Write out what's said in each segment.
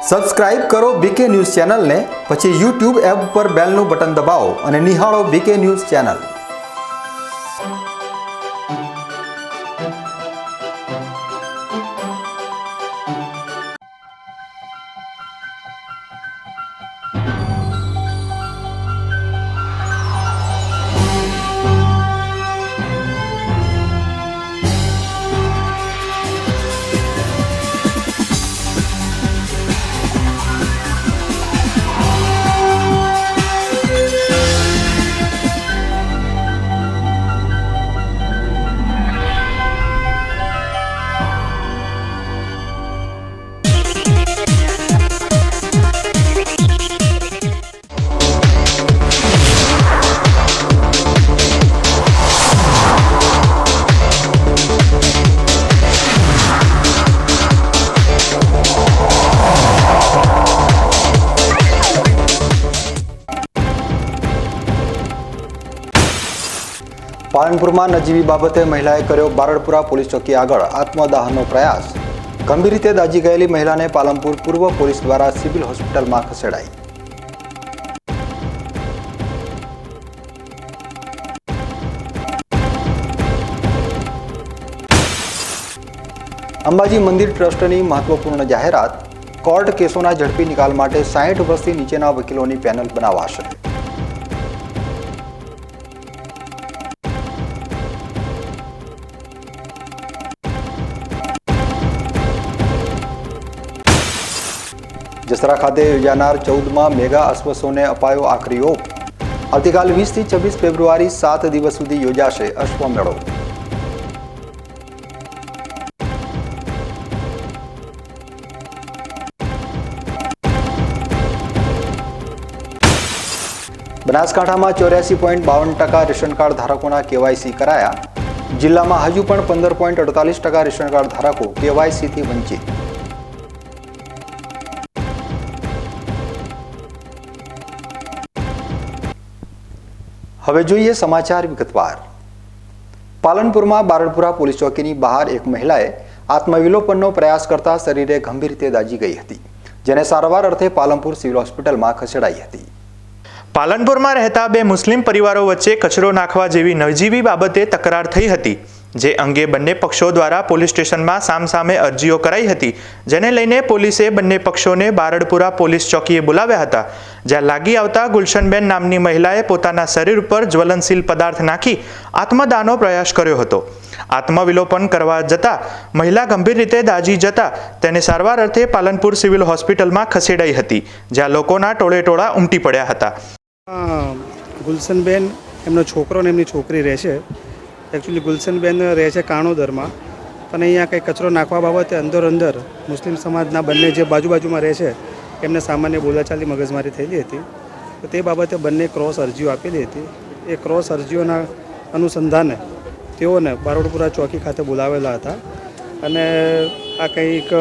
Subscribe કરો બીકે news ચેનલને, પછી YouTube એપ પર બેલનું બટન દબાવો અને નિહાળો બીકે ન્યૂઝ ચેનલ। પાલનપુરમાં નજીવી બાબતે મહિલાએ કર્યો બારડપુરા પોલીસ ચોકી આગળ આત્મદાહનો પ્રયાસ। ગંભીર રીતે દાઝી ગયેલી મહિલાને પાલનપુર પૂર્વ પોલીસ દ્વારા સિવિલ હોસ્પિટલમાં ખસેડાઈ। અંબાજી મંદિર ટ્રસ્ટની મહત્વપૂર્ણ જાહેરાત। કોર્ટ કેસોના ઝડપી નિકાલ માટે 60 વર્ષથી નીચેના વકીલોની પેનલ બનાવાશે। જસરા ખાતે યોજાનાર 14મા મેગા અશ્વશોને અપાયો આખરી ઓપ। આવતીકાલ 20 થી 26 ફેબ્રુઆરી 7 દિવસ સુધી યોજાશે અશ્વમેળો। બનાસકાંઠામાં 84.52% રેશન કાર્ડ ધારકોના કેવાયસી કરાયા। જિલ્લામાં હજુ પણ 15.48% રેશન કાર્ડ ધારકો કેવાયસીથી વંચિત। હવે જોઈએ સમાચાર વિગતવાર। પાલનપુરમાં બારડપુરા પોલીસ ચોકીની બહાર એક મહિલાએ આત્મવિલોપનનો પ્રયાસ કરતા શરીરે ગંભીર રીતે દાઝી ગઈ હતી, જેને સારવાર અર્થે પાલનપુર સિવિલ હોસ્પિટલમાં ખસેડાઈ હતી। પાલનપુરમાં રહેતા બે મુસ્લિમ પરિવારો વચ્ચે કચરો નાખવા જેવી નજીવી બાબતે તકરાર થઈ હતી, જે અંગે બંને પક્ષો દ્વારા પોલીસ સ્ટેશનમાં સામસામે અરજીઓ કરાઈ હતી, જેને લઈને પોલીસે બંને પક્ષોને બારડપુરા પોલીસ ચોકીએ બોલાવ્યા હતા, જ્યાં લાગી આવતા ગુલશનબેન નામની મહિલાએ પોતાના શરીર ઉપર જ્વલનશીલ પદાર્થ નાખી આત્મદાહનો પ્રયાસ કર્યો હતો। આત્મવિલોપન કરવા જતા મહિલા ગંભીર રીતે દાઝી જતા તેને સારવાર અર્થે પાલનપુર સિવિલ હોસ્પિટલમાં ખસેડાઈ હતી, જ્યાં લોકોના ટોળેટોળા ઉમટી પડ્યા હતા। ગુલશનબેન એમનો છોકરો ને એમની છોકરી રહે છે। એકચ્યુઅલી ગુલશનબેન રહે છે કાણોદરમાં, પણ અહીંયા કંઈ કચરો નાખવા બાબતે અંદર મુસ્લિમ સમાજના બંને જે બાજુમાં રહે છે એમને સામાન્ય બોલાચાલી મગજમારી થયેલી હતી, તો તે બાબતે બંને ક્રોસ અરજીઓ આપેલી હતી। એ ક્રોસ અરજીઓના અનુસંધાને તેઓને બારડપુરા ચોકી ખાતે બોલાવેલા હતા અને આ કંઈક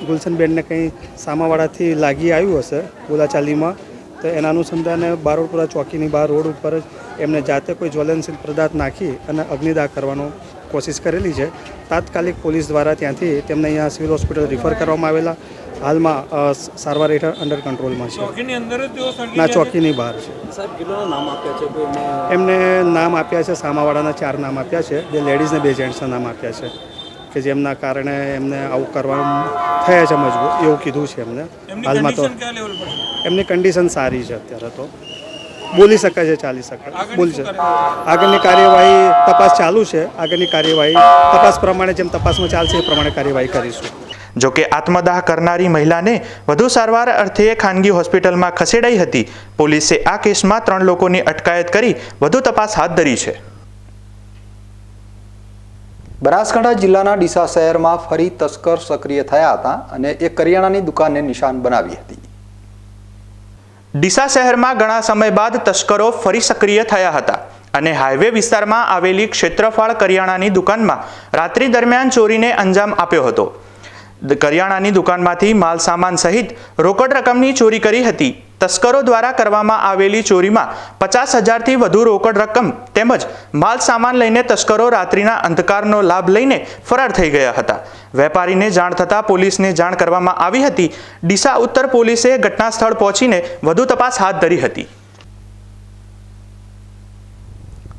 ગુલશનબેનને કંઈ સામાવાળાથી લાગી આવ્યું હશે બોલાચાલીમાં, તો એના અનુસંધાને બારડપુરા ચોકીની બહાર રોડ ઉપર જ એમને જાતે કોઈ જ્વલનશીલ પદાર્થ નાખી અને અગ્નિદાહ કરવાનો કોશિશ કરેલી છે। તાત્કાલિક પોલીસ દ્વારા ત્યાંથી તેમને અહીંયા સિવિલ હોસ્પિટલ રિફર કરવામાં આવેલા। હાલમાં સારવાર હેઠળ અંડર કંટ્રોલમાં છે। ચોકીની અંદર ના, ચોકીની બહાર છે। સાહેબ કેટલા નામ આપ્યા છે? એમને નામ આપ્યા છે, સામાવાળાના 4 નામ આપ્યા છે, 2 લેડીઝ ને 2 જેન્ટ્સના નામ આપ્યા છે, કે જેમના કારણે એમને આવું કરવાનું થયા છે મજબૂર, એવું કીધું છે એમને। હાલમાં તો એમની કન્ડિશન સારી છે, અત્યારે તો બોલી શકે છે, ચાલી શકે, બોલી શકે। આગળની કાર્યવાહી તપાસ ચાલુ છે। આગળની કાર્યવાહી તપાસ પ્રમાણે જેમ તપાસમાં ચાલશે એ પ્રમાણે કાર્યવાહી કરીશું। જોકે આત્મદાહ કરનારી મહિલાને વધુ સારવાર અર્થે ખાનગી હોસ્પિટલમાં ખસેડાઈ હતી। પોલીસે આ કેસમાં 3 લોકોની અટકાયત કરી વધુ તપાસ હાથ ધરી છે। બનાસકાંઠા જિલ્લાના ડીસા શહેરમાં ફરી તસ્કર સક્રિય થયા હતા અને એક કરિયાણાની દુકાનને નિશાન બનાવી હતી। ડીસા શહેરમાં ઘણા સમય બાદ તસ્કરો ફરી સક્રિય થયા હતા અને હાઈવે વિસ્તારમાં આવેલી ક્ષેત્રફળ કરિયાણાની દુકાનમાં રાત્રિ દરમિયાન ચોરીને અંજામ આપ્યો હતો। કરિયાણાની દુકાનમાંથી માલ સામાન સહિત રોકડ રકમની ચોરી કરી હતી। તસ્કરો દ્વારા કરવામાં આવેલી ચોરીમાં 50,000થી વધુ રોકડ રકમ તેમજ માલ સામાન લઈને તસ્કરો રાત્રિના અંધકારનો લાભ લઈને ફરાર થઈ ગયા હતા. વેપારીને જાણ થતાં પોલીસને જાણ કરવામાં આવી હતી. ડીસા ઉત્તર પોલીસે ઘટના સ્થળ પહોંચીને વધુ તપાસ હાથ ધરી હતી.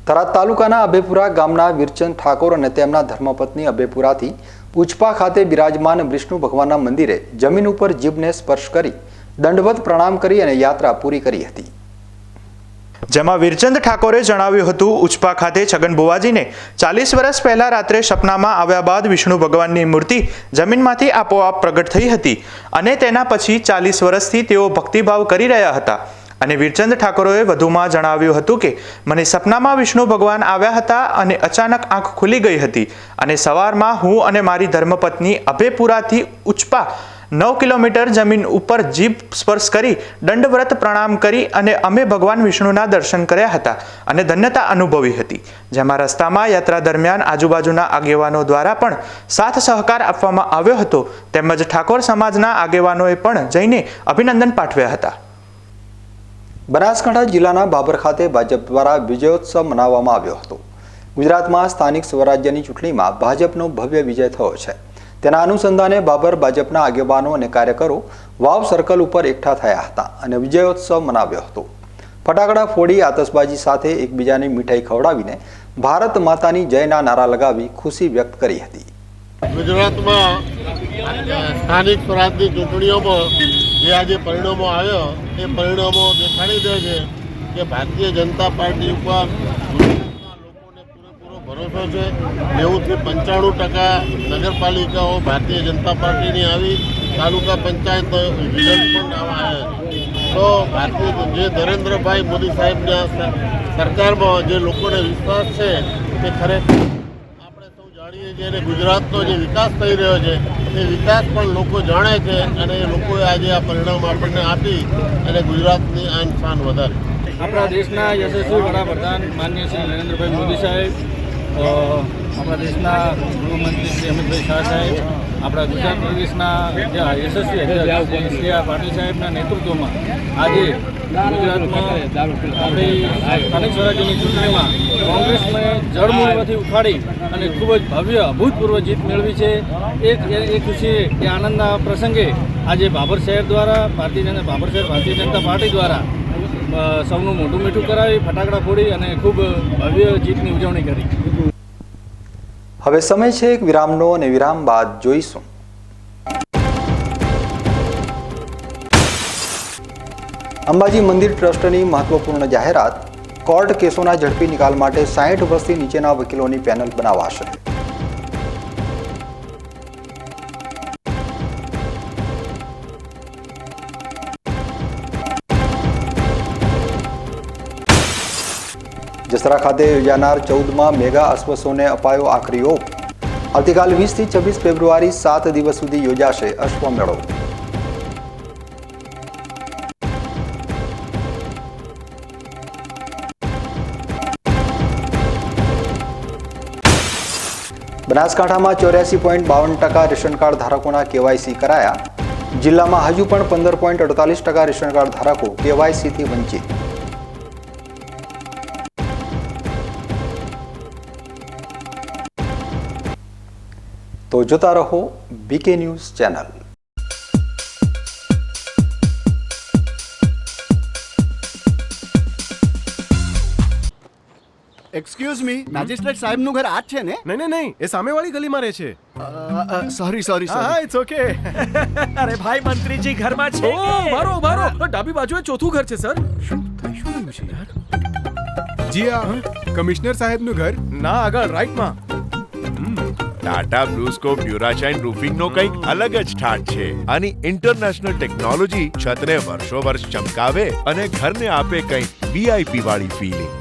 થરાદ તાલુકાના અભેપુરા ગામના વીરચંદ ઠાકોર અને તેમના ધર્મપત્ની અભેપુરાથી ઉચપા ખાતે બિરાજમાન વિષ્ણુ ભગવાનના મંદિરે જમીન ઉપર જીભને સ્પર્શ કરી દંડવત પ્રણામ કરી અને યાત્રા પૂરી કરી હતી. જેમાં વીરચંદ ઠાકોરે જણાવ્યું હતું, ઉચપા ખાતે છગન બુવાજીને 40 વર્ષ પહેલા રાત્રે સપનામાં આવ્યા બાદ વિષ્ણુ ભગવાનની મૂર્તિ જમીનમાંથી આપોઆપ પ્રગટ થઈ હતી અને તેના પછી 40 વર્ષથી તેઓ ભક્તિભાવ કરી રહ્યા હતા. અને વીરચંદ ઠાકોરે વધુમાં જણાવ્યું હતું કે મને સપનામાં વિષ્ણુ ભગવાન આવ્યા હતા અને અચાનક આંખ ખુલી ગઈ હતી અને સવારમાં હું અને મારી ધર્મપત્ની અભેપુરાથી ઉચપા 9 કિલોમીટર જમીન ઉપર જીભ સ્પર્શ કરી દંડવ્રત પ્રણામ કરી અને અમે ભગવાન વિષ્ણુના દર્શન કર્યા હતા અને ધન્યતા અનુભવી હતી. જેમાં રસ્તામાં યાત્રા દરમિયાન આજુબાજુના આગેવાનો દ્વારા પણ સાથ સહકાર આપવામાં આવ્યો હતો તેમજ ઠાકોર સમાજના આગેવાનોએ પણ જઈને અભિનંદન પાઠવ્યા હતા. બનાસકાંઠા જિલ્લાના બાબર ખાતે ભાજપ દ્વારા વિજયોત્સવ મનાવવામાં આવ્યો હતો. ગુજરાતમાં સ્થાનિક સ્વરાજ્યની ચૂંટણીમાં ભાજપનો ભવ્ય વિજય થયો છે. તેના અનુસંધાને બાબર ભાજપના આગેવાનો અને કાર્યકરો વાવ સર્કલ ઉપર એકઠા થયા હતા અને વિજયોત્સવ મનાવ્યો હતો. ફટાકડા ફોડી આતશબાજી સાથે એકબીજાને મીઠાઈ ખવડાવીને ભારત માતાની જયના નારા લગાવી ખુશી વ્યક્ત કરી હતી. ગુજરાતમાં સ્થાનિક સ્વરાજની ચૂંટણીઓમાં જે આજે પરિણામો આવ્યો એ પરિણામો દેખાડી દે છે કે ભારતીય જનતા પાર્ટી ઉપર ગુજરાતના લોકોને પૂરેપૂરો ભરોસો છે. 90% નગરપાલિકાઓ ભારતીય જનતા પાર્ટીની આવી, તાલુકા પંચાયત રિઝલ્ટ પણ આવ્યા છે. તો ભારતીય જે નરેન્દ્રભાઈ મોદી સાહેબના સરકારમાં જે લોકોને વિશ્વાસ છે તે ખરેખર અને ગુજરાતનો જે વિકાસ થઈ રહ્યો છે એ વિકાસ પણ લોકો જાણે છે અને એ લોકોએ આજે આ પરિણામ આપણને આપી અને ગુજરાતની આન શાન વધારી. આપણા દેશના યશસ્વી વડાપ્રધાન માનનીય શ્રી નરેન્દ્રભાઈ મોદી સાહેબ, આપણા દેશના ગૃહમંત્રી શ્રી અમિતભાઈ શાહ સાહેબ, આપણા ગુજરાત પ્રદેશના યશસ્વી અધ્યક્ષ શ્રી પાટીલ સાહેબના નેતૃત્વમાં આજે ગુજરાતમાં આપણી સ્થાનિક સ્વરાજ્યની ચૂંટણીમાં કોંગ્રેસને જળમૂળમાંથી ઉખાડી અને ખૂબ જ ભવ્ય અભૂતપૂર્વ જીત મેળવી છે. એ ખુશી એ આનંદના પ્રસંગે આજે બાબર શહેર દ્વારા ભારતીય જનતા પાર્ટી દ્વારા સૌનું મોઢું મીઠું કરાવી ફટાકડા ફોડી અને ખૂબ ભવ્ય જીતની ઉજવણી કરી. હવે સમય છે એક વિરામનો અને વિરામ બાદ જોઈશું અંબાજી મંદિર ટ્રસ્ટની મહત્વપૂર્ણ જાહેરાત. કોર્ટ કેસોના ઝડપી નિકાલ માટે 60 વર્ષથી નીચેના વકીલોની પેનલ બનાવાશે. જસરા ખાતે યોજાનાર 14મા મેગા અશ્વસોને અપાયો આખરી ઓપ. આવતીકાલ 20 થી 26 ફેબ્રુઆરી 7 દિવસ સુધી યોજાશે અશ્વમેળો. બનાસકાંઠામાં 84.52% રેશન કાર્ડ ધારકોના કેવાયસી કરાયા. જિલ્લામાં હજુ પણ 15.48% રેશન કાર્ડ ધારકો કેવાયસીથી વંચિત. તો જોતા રહો BK news channel. Excuse me, magistrate સાહેબનું ઘર આ જ છે ને? નહીં, એ સામેવાળી ગલીમાં રહે છે. સોરી. હા, ઇટ્સ ઓકે. અરે ભાઈ, મંત્રીજી ઘરમાં છે. ઓ મારો ડાબી બાજુએ ચોથું ઘર છે સર. શું થયું છે યાર? જી હા, કમિશનર સાહેબનું ઘર ના આગળ રાઈટમાં. ટાટા બ્લુસ્કોપ ડ્યુરાશાઇન રૂફિંગનો કંઈક અલગ જ ઠાઠ છે. આની ઇન્ટરનેશનલ ટેકનોલોજી છતને વર્ષો વર્ષ ચમકાવે અને ઘરને આપે કંઈક વીઆઈપી વાળી ફીલિંગ.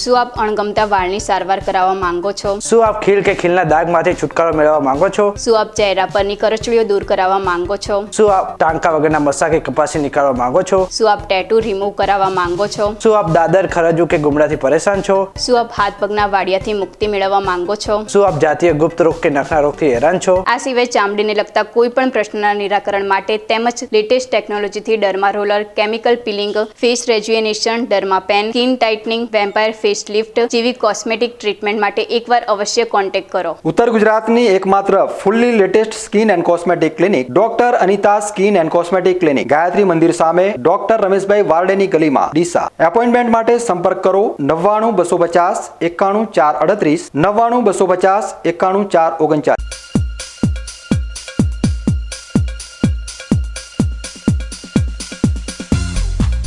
શું આપ અણગમતા વાળની સારવાર કરાવવા માંગો છો? શું આપ ખીલ કે ખીલના દાગમાંથી છુટકારો મેળવવા માંગો છો? શું આપ ચહેરા પરની કરચલીઓ દૂર કરાવવા માંગો છો? શું આપ ટાંકા વગરના મસા કે કપાસી નીકાળવા માંગો છો? શું આપ ટેટુ રિમૂવ કરાવવા માંગો છો? શું આપ દાદર ખરજુ કે ગુમડાથી પરેશાન છો? શું આપ હાથ પગના વાડિયાથી મુક્તિ મેળવવા માંગો છો? શું આપ જાતીય ગુપ્ત રોગ કે નખના રોગથી હેરાન છો? આ સિવાય ચામડીને લગતા કોઈ પણ પ્રશ્નના નિરાકરણ માટે તેમજ લેટેસ્ટ ટેકનોલોજીથી derma roller, chemical peeling, face rejuvenation, derma pen, skin tightening, vampire face lift જેવી કોસ્મેટિક ટ્રીટમેન્ટ માટે એકવાર અવશ્ય કોન્ટેક્ટ કરો. ઉત્તર ગુજરાતની એકમાત્ર fully latest skin and cosmetic clinic doctor Anita skin and cosmetic clinic, Gayatri Mandir સામે, ડોક્ટર રમેશભાઈ વારડેની ગલીમાં, ડીસા. એપોઇન્ટમેન્ટ માટે સંપર્ક કરો 99 250 91 438 99 250 91 439.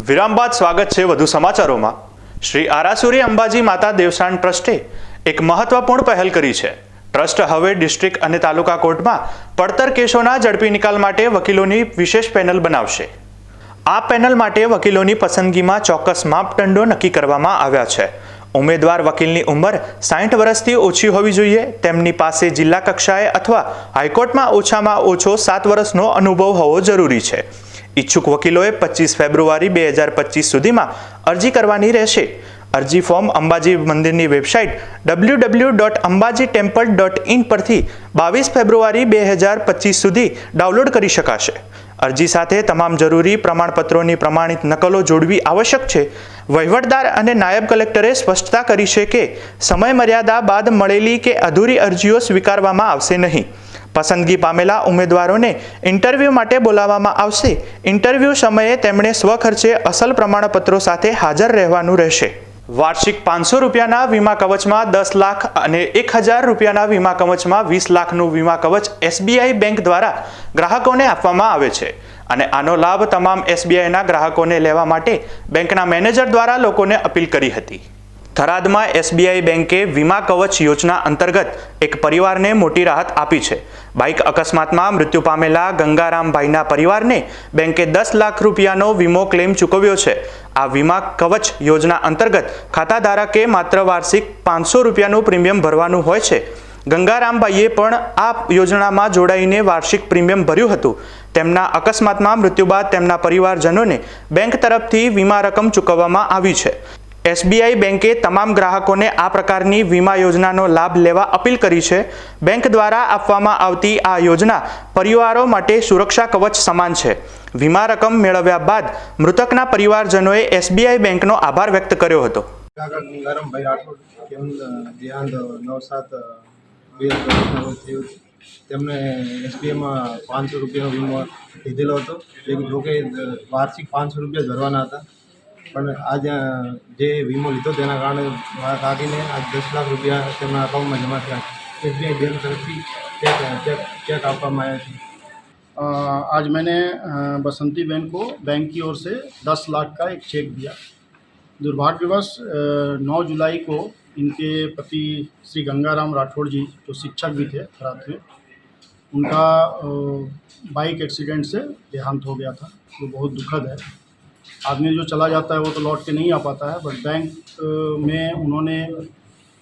વિરામ બાદ સ્વાગત છે વધુ સમાચારોમાં. શ્રી આરાસુરી અંબાજી માતા દેવસ્થાન ટ્રસ્ટે એક મહત્વપૂર્ણ પહેલ કરી છે. ટ્રસ્ટ હવે ડિસ્ટ્રિક્ટ અને તાલુકા કોર્ટમાં પડતર કેસોના ઝડપી નિકાલ માટે વકીલોની વિશેષ પેનલ બનાવશે. આ પેનલ માટે વકીલોની પસંદગીમાં ચોક્કસ માપદંડો નક્કી કરવામાં આવ્યા છે. ઉમેદવાર વકીલની ઉંમર 60 વર્ષથી ઓછી હોવી જોઈએ, તેમની પાસે જિલ્લા કક્ષાએ અથવા હાઈકોર્ટમાં ઓછામાં ઓછો 7 વર્ષનો અનુભવ હોવો જરૂરી છે. ઈચ્છુક વકીલોએ 25 ફેબ્રુઆરી 2025 સુધીમાં અરજી કરવાની રહેશે. અરજી ફોર્મ અંબાજી મંદિરની વેબસાઇટ www.ambajitempel.in પરથી 22 ફેબ્રુઆરી 2025 સુધી ડાઉનલોડ કરી શકાશે. અરજી સાથે તમામ જરૂરી પ્રમાણપત્રોની પ્રમાણિત નકલો જોડવી આવશ્યક છે. વહીવટદાર અને નાયબ કલેક્ટરે સ્પષ્ટતા કરી છે કે સમયમર્યાદા બાદ મળેલી કે અધૂરી અરજીઓ સ્વીકારવામાં આવશે નહીં. પસંદગી પામેલા ઉમેદવારોને ઇન્ટરવ્યૂ માટે બોલાવવામાં આવશે. ઇન્ટરવ્યૂ સમયે તેમણે સ્વખર્ચે અસલ પ્રમાણપત્રો સાથે હાજર રહેવાનું રહેશે. વાર્ષિક 500 રૂપિયાના વીમા કવચમાં 10 લાખ અને 1000 રૂપિયાના વીમા કવચમાં 20 લાખનું વીમા કવચ SBI બેંક દ્વારા ગ્રાહકોને આપવામાં આવે છે અને આનો લાભ તમામ SBIના ગ્રાહકોને લેવા માટે બેંકના મેનેજર દ્વારા લોકોને અપીલ કરી હતી. થરાદમાં SBI બેંકે વીમા કવચ યોજના અંતર્ગત એક પરિવારને મોટી રાહત આપી છે. બાઇક અકસ્માતમાં મૃત્યુ પામેલા ગંગારામભાઈના પરિવારને બેંકે 10 લાખ રૂપિયાનો વીમો ક્લેમ ચૂકવ્યો છે. આ વીમા કવચ યોજના અંતર્ગત ખાતાધારકે માત્ર વાર્ષિક 500 રૂપિયાનું પ્રીમિયમ ભરવાનું હોય છે. ગંગારામભાઈએ પણ આ યોજનામાં જોડાઈને વાર્ષિક પ્રીમિયમ ભર્યું હતું. તેમના અકસ્માતમાં મૃત્યુ બાદ તેમના પરિવારજનોને બેંક તરફથી વીમા રકમ ચૂકવવામાં આવી છે. SBI બેંકે તમામ ગ્રાહકોને આ પ્રકારની વીમા યોજનાનો લાભ લેવા અપીલ કરી છે. બેંક દ્વારા આપવામાં આવતી આ યોજના પરિવારો માટે સુરક્ષા કવચ સમાન છે. વીમા રકમ મેળવ્યા બાદ મૃતકના પરિવારજનોએ SBI બેંકનો આભાર વ્યક્ત કર્યો હતો. ગંગારામભાઈ રાઠોડ દેહાંત 9/7/2023 તેમને SBIમાં 500 રૂપિયાનો વીમો લીધેલો હતો. જોકે વાર્ષિક 500 રૂપિયા ભરવાના હતા, પણ આજે જે વીમો લીધો તેના કારણે મારા કાકીને આજ 10 લાખ रुपया તેમના અકાઉન્ટમાં જમા થયા છે. SBI बैंक तरफ चेक આપવામાં આવ્યા છે. आज मैंने बसंती बहन को बैंक की ओर से 10 लाख का एक चेक दिया. दुर्भाग्यवश 9 जुलाई को इनके पति श्री गंगाराम राठौड़ जी जो शिक्षक भी थे थराद में, उनका बाइक एक्सीडेंट से देहांत हो गया था, जो बहुत दुखद है. आदमी जो चला जाता है वो तो लौट के नहीं आ पाता है, बट बैंक में उन्होंने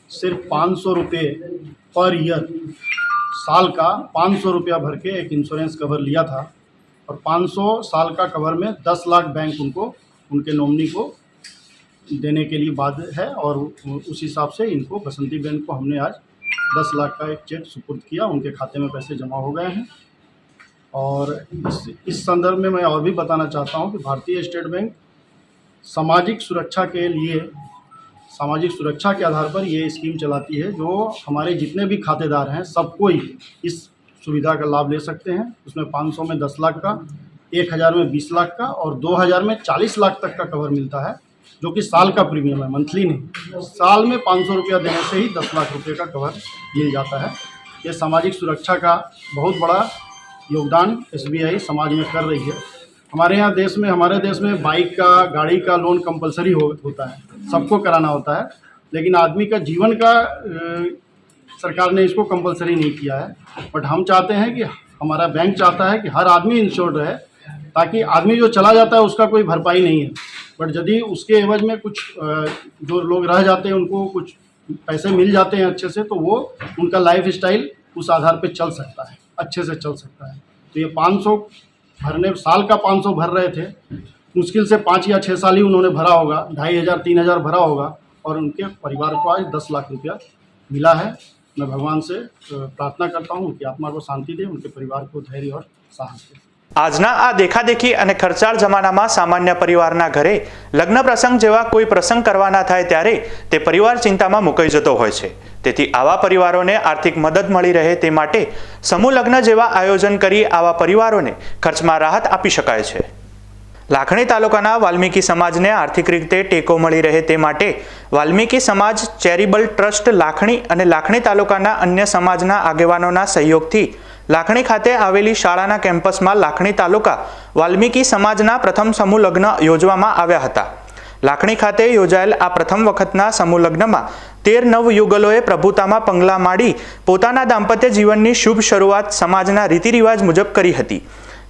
सिर्फ 500 रुपये पर ईयर साल का 500 रुपया भर के एक इंश्योरेंस कवर लिया था और 500 साल का कवर में 10 लाख बैंक उनको उनके नॉमिनी को देने के लिए बाध्य है और उस हिसाब से इनको बसंती बहन को हमने आज 10 लाख का एक चेक सुपुर्द किया. उनके खाते में पैसे जमा हो गए हैं. और इस संदर्भ में मैं और भी बताना चाहता हूं कि भारतीय स्टेट बैंक सामाजिक सुरक्षा के लिए सामाजिक सुरक्षा के आधार पर ये स्कीम चलाती है, जो हमारे जितने भी खातेदार हैं सबको ही इस सुविधा का लाभ ले सकते हैं. उसमें 500 में 10 लाख का, 1000 में 20 लाख का और 2000 में 40 लाख तक का कवर मिलता है, जो कि साल का प्रीमियम है, मंथली नहीं. साल में 500 रुपया देने से ही 10 लाख रुपये का कवर मिल जाता है. ये सामाजिक सुरक्षा का बहुत बड़ा योगदान SBI समाज में कर रही है. हमारे यहाँ हमारे देश में बाइक का, गाड़ी का लोन कंपलसरी होता है, सबको कराना होता है, लेकिन आदमी का जीवन का सरकार ने इसको कंपलसरी नहीं किया है. बट हम चाहते हैं कि हमारा बैंक चाहता है कि हर आदमी इंश्योर्ड रहे, ताकि आदमी जो चला जाता है उसका कोई भरपाई नहीं है. बट यदि उसके एवज में कुछ जो लोग रह जाते हैं उनको कुछ पैसे मिल जाते हैं अच्छे से, तो वो उनका लाइफ स्टाइल उस आधार पे चल सकता है, अच्छे से चल सकता है। तो ये 500 भरने, साल का 500 भर रहे थे, मुश्किल से 5 या 6 साल ही उन्होंने भरा होगा, 2500 3000 भरा होगा, और उनके परिवार को आज 10 लाख रुपया मिला है। मैं भगवान से प्रार्थना करता हूँ कि आत्मा को शांति दे, उनके परिवार को धैर्य और साहस दे। આજના આ દેખાદેખી અને ખર્ચાળ જમાનામાં સામાન્ય પરિવારના ઘરે લગ્ન પ્રસંગ જેવા કોઈ પ્રસંગ કરવાના થાય ત્યારે તે પરિવાર ચિંતામાં મુકાઈ જતો હોય છે। તેથી આવા પરિવારોને આર્થિક મદદ મળી રહે તે માટે સમૂહ લગ્ન જેવા આયોજન કરી આવા પરિવારોને ખર્ચમાં રાહત આપી શકાય છે। લાખણી તાલુકાના વાલ્મીકી સમાજને આર્થિક રીતે ટેકો મળી રહે તે માટે વાલ્મીકી સમાજ ચેરિટેબલ ટ્રસ્ટ લાખણી અને લાખણી તાલુકાના અન્ય સમાજના આગેવાનોના સહયોગથી લાખણી ખાતે આવેલી શાળાના કેમ્પસમાં લાખણી તાલુકા વાલ્મીકી સમાજના પ્રથમ સમૂહ લગ્ન યોજવામાં આવ્યા હતા। લાખણી ખાતે યોજાયેલ આ પ્રથમ વખતના સમૂહ લગ્નમાં 13 નવયુગલોએ પ્રભુતામાં પગલાં માંડી પોતાના દાંપત્ય જીવનની શુભ શરૂઆત સમાજના રીતિરિવાજ મુજબ કરી હતી।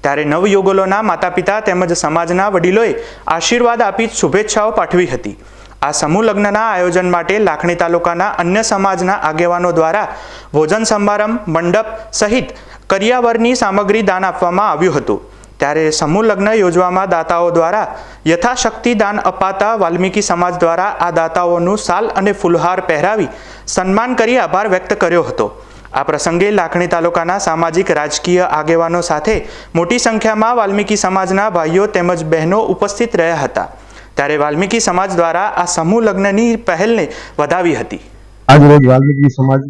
ત્યારે નવયુગલોના માતા પિતા તેમજ સમાજના વડીલોએ આશીર્વાદ આપી શુભેચ્છાઓ પાઠવી હતી। આ સમૂહ લગ્નના આયોજન માટે લાખણી તાલુકાના અન્ય સમાજના આગેવાનો દ્વારા ભોજન સમારંભ, મંડપ સહિત કરિયાવરની સામગ્રી દાન આપવામાં આવ્યું હતું। ત્યારે સમૂહ લગ્ન યોજવામાં દાતાઓ દ્વારા યથાશક્તિ દાન અપાતા વાલ્મીકી સમાજ દ્વારા આ દાતાઓનું શાલ અને ફૂલહાર પહેરાવી સન્માન કરી આભાર વ્યક્ત કર્યો હતો। આ પ્રસંગે લાખણી તાલુકાના સામાજિક રાજકીય આગેવાનો સાથે મોટી સંખ્યામાં વાલ્મીકી સમાજના ભાઈઓ તેમજ બહેનો ઉપસ્થિત રહ્યા હતા। ત્યારે વાલ્મીકી સમાજ દ્વારા આ સમૂહ લગ્નની પહેલને વધાવી હતી। આજ રોજ વાલ્મીકી સમાજ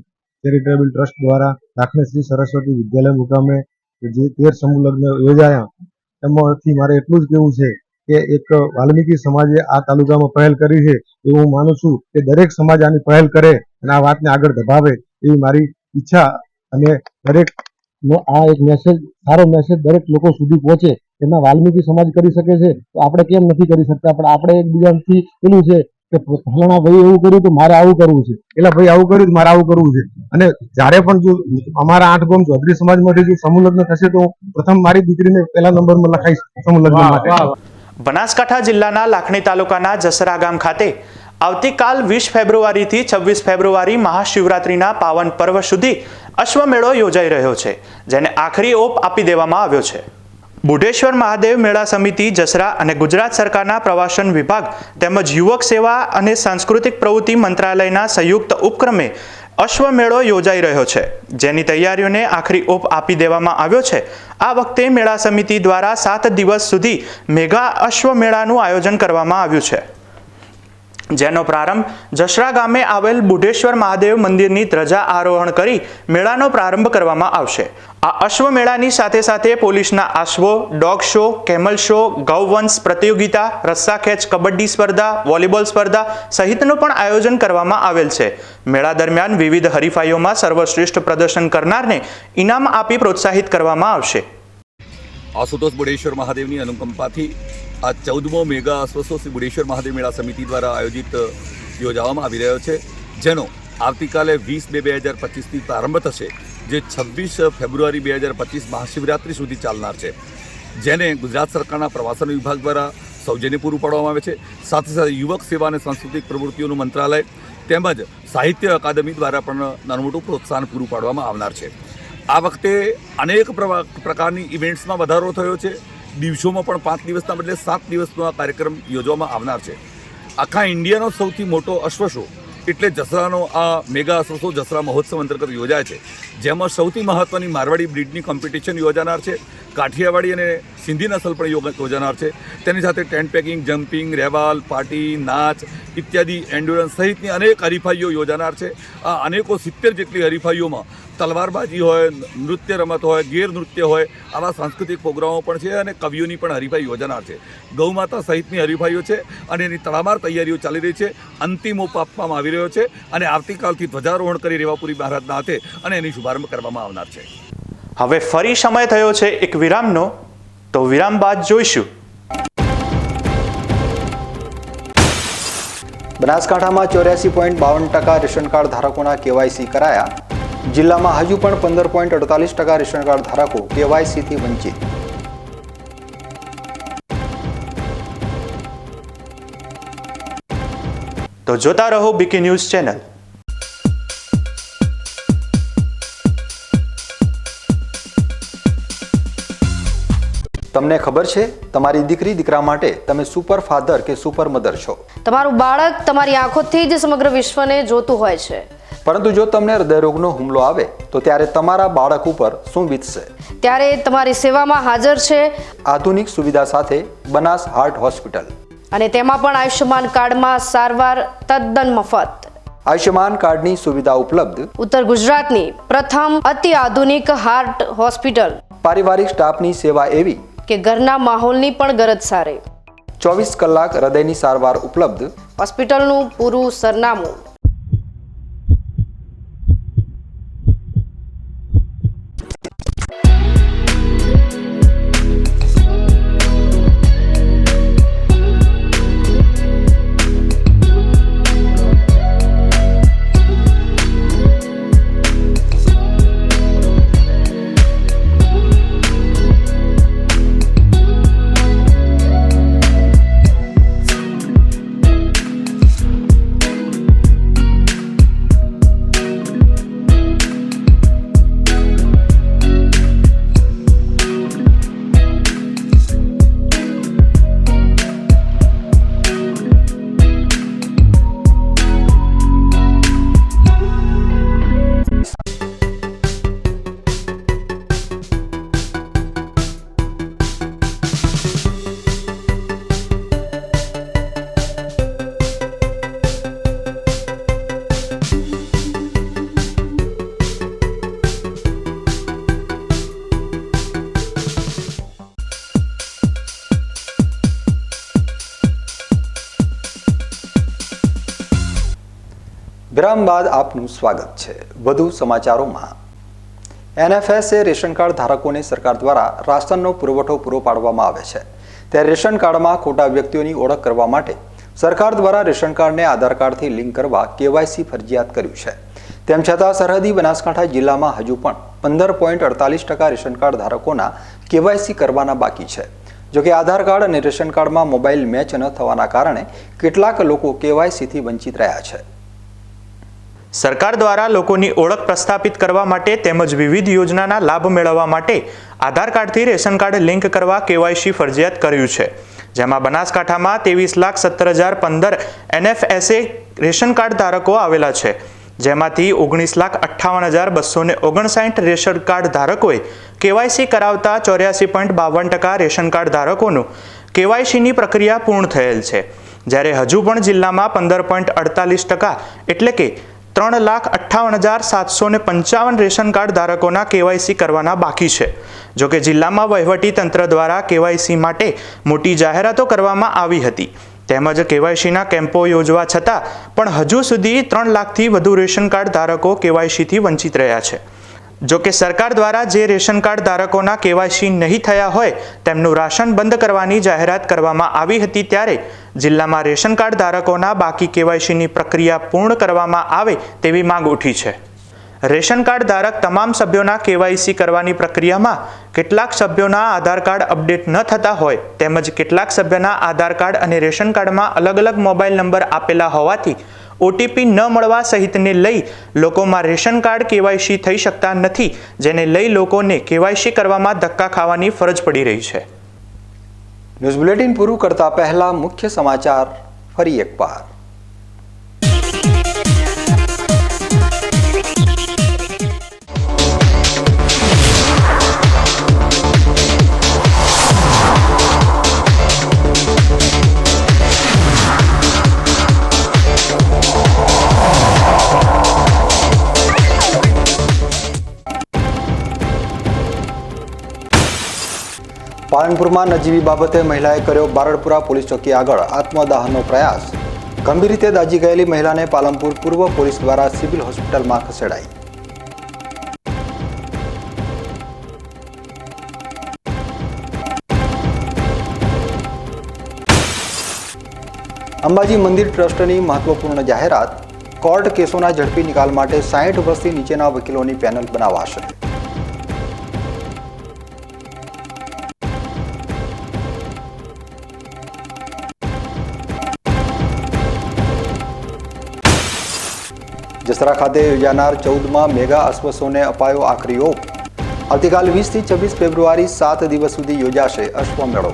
ચેરિટેબલ ટ્રસ્ટ દ્વારા લાખણી શ્રી સરસ્વતી વિદ્યાલય મુકામે જે 13 સમૂહ લગ્ન યોજાયા, એમાંથી મારે એટલું જ કહેવું છે કે એક વાલ્મીકી સમાજે આ તાલુકામાં પહેલ કરી છે એવું હું માનું છું કે દરેક સમાજ આની પહેલ કરે અને આ વાતને આગળ ધપાવે એવી મારી ઈચ્છા, અને દરેકનો આ એક મેસેજ, સારો મેસેજ દરેક લોકો સુધી પહોંચે। એના વાલ્મીકી સમાજ કરી શકે છે તો આપણે કેમ નથી કરી શકતા? પણ આપણે એકબીજાથી પેલું છે કે ફલાણા ભાઈ એવું કર્યું તો મારે આવું કરવું છે, પેલા ભાઈ આવું કર્યું તો મારે આવું કરવું છે। અને જ્યારે પણ જો અમારા 8 ગામ ચૌધરી સમાજમાંથી જો સમૂહ લગ્ન થશે તો પ્રથમ મારી દીકરીને પહેલા નંબરમાં લખાઈશ સમૂહ લગ્ન માટે। બનાસકાંઠા જિલ્લાના લાખણી તાલુકાના જસરા ગામ ખાતે આવતીકાલ 20 ફેબ્રુઆરીથી 26 ફેબ્રુઆરી મહાશિવરાત્રિના પાવન પર્વ સુધી અશ્વમેળો યોજાઈ રહ્યો છે, જેને આખરી ઓપ આપી દેવામાં આવ્યો છે। બુઢેશ્વર મહાદેવ મેળા સમિતિ જસરા અને ગુજરાત સરકારના પ્રવાસન વિભાગ તેમજ યુવક સેવા અને સાંસ્કૃતિક પ્રવૃત્તિ મંત્રાલયના સંયુક્ત ઉપક્રમે અશ્વમેળો યોજાઈ રહ્યો છે, જેની તૈયારીઓને આખરી ઓપ આપી દેવામાં આવ્યો છે। આ વખતે મેળા સમિતિ દ્વારા 7 દિવસ સુધી મેગા અશ્વમેળાનું આયોજન કરવામાં આવ્યું છે, જેનો પ્રારંભ જસરા ગામે આવેલ બુઢેશ્વર મહાદેવ મંદિરની ધ્વજા આરોહણ કરી મેળાનો પ્રારંભ કરવામાં આવશે। આ અશ્વમેળાની સાથે સાથે પોલીસના આશ્વો, ડોગ શો, કેમલ શો, ગૌવંશ પ્રતિયોગિતા, રસ્સા ખેંચ, કબડ્ડી સ્પર્ધા, વોલીબોલ સ્પર્ધા સહિતનું પણ આયોજન કરવામાં આવેલ છે। મેળા દરમિયાન વિવિધ હરીફાઈઓમાં સર્વશ્રેષ્ઠ પ્રદર્શન કરનારને ઇનામ આપી પ્રોત્સાહિત કરવામાં આવશે। આશુતોષ બુઢેશ્વર મહાદેવની અનુકંપાથી આ 14મો મેગા અશ્વોત્સવ શ્રી બુઢેશ્વર મહાદેવ મેળા સમિતિ દ્વારા આયોજિત યોજવામાં આવી રહ્યો છે, જેનો આવતીકાલે 20/2/2025થી પ્રારંભ થશે, જે 26 ફેબ્રુઆરી 2025 મહાશિવરાત્રિ સુધી ચાલનાર છે, જેને ગુજરાત સરકારના પ્રવાસન વિભાગ દ્વારા સૌજન્ય પૂરું પાડવામાં આવે છે। સાથે સાથે યુવક સેવા અને સાંસ્કૃતિક પ્રવૃત્તિઓનું મંત્રાલય તેમજ સાહિત્ય અકાદમી દ્વારા પણ નાનું મોટું પ્રોત્સાહન પૂરું પાડવામાં આવનાર છે। આ વખતે અનેક પ્રકારની ઇવેન્ટ્સમાં વધારો થયો છે। દિવસોમાં પણ 5 દિવસના બદલે 7 દિવસનો આ કાર્યક્રમ યોજવામાં આવનાર છે। આખા ઇન્ડિયાનો સૌથી મોટો અશ્વ શો એટલે જસરાનો આ મેગા અશ્વ શો જસરા મહોત્સવ અંતર્ગત યોજાય છે, જેમાં સૌથી મહત્ત્વની મારવાડી બ્રીડની કોમ્પિટિશન યોજાનાર છે, કાઠિયાવાડી અને સિંધી નસલ પણ યોજાનાર છે। તેની સાથે ટેન્ટ પેકિંગ, જમ્પિંગ, રેવાલ, પાર્ટી, નાચ ઇત્યાદિ એન્ડ્યોરન્સ સહિતની અનેક હરીફાઈઓ યોજાનાર છે। આ અનેકો 70 જેટલી હરીફાઈઓમાં તલવારબાજી હોય, નૃત્ય રમત હોય, ગેર નૃત્ય હોય, આવા સાંસ્કૃતિક પ્રોગ્રામો પણ છે અને કવિઓની પણ હરીફાઈ યોજાનાર છે। ગૌમાતા સહિતની હરીફાઈઓ છે અને એની તડામાર તૈયારીઓ ચાલી રહી છે। અંતિમ ઓપ આપવામાં આવી રહ્યો છે અને આવતીકાલથી ધ્વજારોહણ કરી રેવાપુરી મહારાજના હાથે અને એની શુભારંભ કરવામાં આવનાર છે। હવે ફરી સમય થયો છે એક વિરામનો, તો વિરામ બાદ જોઈશું। બનાસકાંઠામાં 84.52% રેશન કાર્ડ ધારકોના કેવાયસી કરાયા। જિલ્લામાં હજુ પણ 15.48% રેશન કાર્ડ ધારકો કેવાયસીથી વંચિત। તો જોતા રહો બીકે ન્યૂઝ ચેનલ. તમને ખબર છે તમારી દીકરી દીકરા માટે તમે સુપર ફાધર કે સુપર મધર છો. તમારું બાળક તમારી આંખોથી જ સમગ્ર વિશ્વને જોતું હોય છે. પરંતુ જો તમને હૃદયરોગનો હુમલો આવે તો ત્યારે તમારા બાળક ઉપર શું વીતશે? ત્યારે તમારી સેવામાં હાજર છે આધુનિક સુવિધા સાથે બનાસ હાર્ટ હોસ્પિટલ, અને તેમાં પણ આયુષ્યમાન કાર્ડમાં સારવાર તદ્દન મફત. આયુષ્યમાન કાર્ડની સુવિધા ઉપલબ્ધ ઉત્તર ગુજરાતની પ્રથમ અતિ આધુનિક હાર્ટ હોસ્પિટલ. પારિવારિક સ્ટાફની સેવા એવી કે ઘરના માહોલની પણ ગરજ સારી. 24 કલાક હૃદયની સારવાર ઉપલબ્ધ. હોસ્પિટલનું પૂરું સરનામું. વિરામ બાદ આપનું સ્વાગત છે. વધુ સમાચારોમાં. NFSA રેશન કાર્ડ ધારકોને સરકાર દ્વારા રાશનનો પુરવઠો પૂરો પાડવામાં આવે છે, ત્યારે રેશન કાર્ડમાં ખોટા વ્યક્તિઓની ઓળખ કરવા માટે સરકાર દ્વારા રેશન કાર્ડને આધાર કાર્ડથી લિંક કરવા KYC ફરજિયાત કર્યું છે. તેમ છતાં સરહદી બનાસકાંઠા જિલ્લામાં હજુ પણ 15.48% રેશન કાર્ડ ધારકોના KYC કરવાના બાકી છે. જોકે આધાર કાર્ડ અને રેશન કાર્ડમાં મોબાઈલ મેચ ન થવાના કારણે કેટલાક લોકો KYC થી વંચિત રહ્યા છે. સરકાર દ્વારા લોકોની ઓળખ પ્રસ્થાપિત કરવા માટે તેમજ વિવિધ યોજનાના લાભ મેળવવા માટે આધાર કાર્ડથી રેશન કાર્ડ લિંક કરવા KYC ફરજિયાત કર્યું છે, જેમાં બનાસકાંઠામાં 23,17,015 NFSA રેશન કાર્ડ ધારકો આવેલા છે, જેમાંથી 19,58,259 રેશન કાર્ડ ધારકોએ KYC કરાવતા 84.52% રેશન કાર્ડ ધારકોનું KYCની પ્રક્રિયા પૂર્ણ થયેલ છે, જ્યારે હજુ પણ જિલ્લામાં 15.48% એટલે કે 3,58,755 રેશન કાર્ડ ધારકોના KYC કરવાના બાકી છે. જોકે જિલ્લામાં વહીવટી તંત્ર દ્વારા KYC માટે મોટી જાહેરાતો કરવામાં આવી હતી, તેમજ KYCના કેમ્પો યોજવા છતાં પણ હજુ સુધી 3 લાખથી વધુ રેશન કાર્ડ ધારકો KYC થી વંચિત રહ્યા છે. જોકે સરકાર દ્વારા જે રેશન કાર્ડ ધારકોના KYC નહીં થયા હોય તેમનું રાશન બંધ કરવાની જાહેરાત કરવામાં આવી હતી, ત્યારે જિલ્લામાં રેશન કાર્ડ ધારકોના બાકી KYCની પ્રક્રિયા પૂર્ણ કરવામાં આવે તેવી માંગ ઉઠી છે. રેશન કાર્ડ ધારક તમામ સભ્યોના KYC કરવાની પ્રક્રિયામાં કેટલાક સભ્યોના આધાર કાર્ડ અપડેટ ન થતા હોય તેમજ કેટલાક સભ્યના આધાર કાર્ડ અને રેશન કાર્ડમાં અલગ અલગ મોબાઈલ નંબર આપેલા હોવાથી OTP ન મળવા સહિતને લઈ લોકોમાં રેશન કાર્ડ KYC થઈ શકતા નથી, જેને લઈ લોકોને KYC કરવામાં ધક્કા ખાવાની ફરજ પડી રહી છે. ન્યૂઝ બુલેટિન પૂરું કરતા પહેલા મુખ્ય સમાચાર ફરી એકવાર. પાલનપુરમાં નજીવી બાબતે મહિલાએ કર્યો બારડપુરા પોલીસ ચોકી આગળ આત્મદાહનો પ્રયાસ. ગંભીર રીતે દાઝી ગયેલી મહિલાને પાલનપુર પૂર્વ પોલીસ દ્વારા સિવિલ હોસ્પિટલમાં ખસેડાઈ. અંબાજી મંદિર ટ્રસ્ટની મહત્વપૂર્ણ જાહેરાત. કોર્ટ કેસોના ઝડપી નિકાલ માટે 60 વર્ષથી નીચેના વકીલોની પેનલ બનાવાશે. જસરા ખાતે યોજાનાર 14મા મેગા અશ્વસોને અપાયો આખરી ઓપ. આવતીકાલ 20 થી 26 ફેબ્રુઆરી 7 દિવસ સુધી યોજાશે અશ્વમેળો.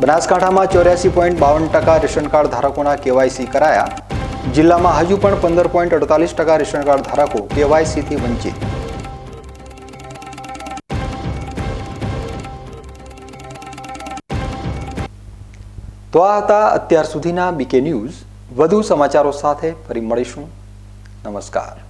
બનાસકાંઠામાં 84.52% રેશન કાર્ડ ધારકોના કેવાયસી કરાયા. જિલ્લામાં હજુ પણ 15.48% રેશન કાર્ડ ધારકો કેવાયસીથી વંચિત. તો આ હતા અત્યાર સુધીના બીકે ન્યૂઝ. વધુ સમાચારો સાથે ફરી મળીશું. નમસ્કાર.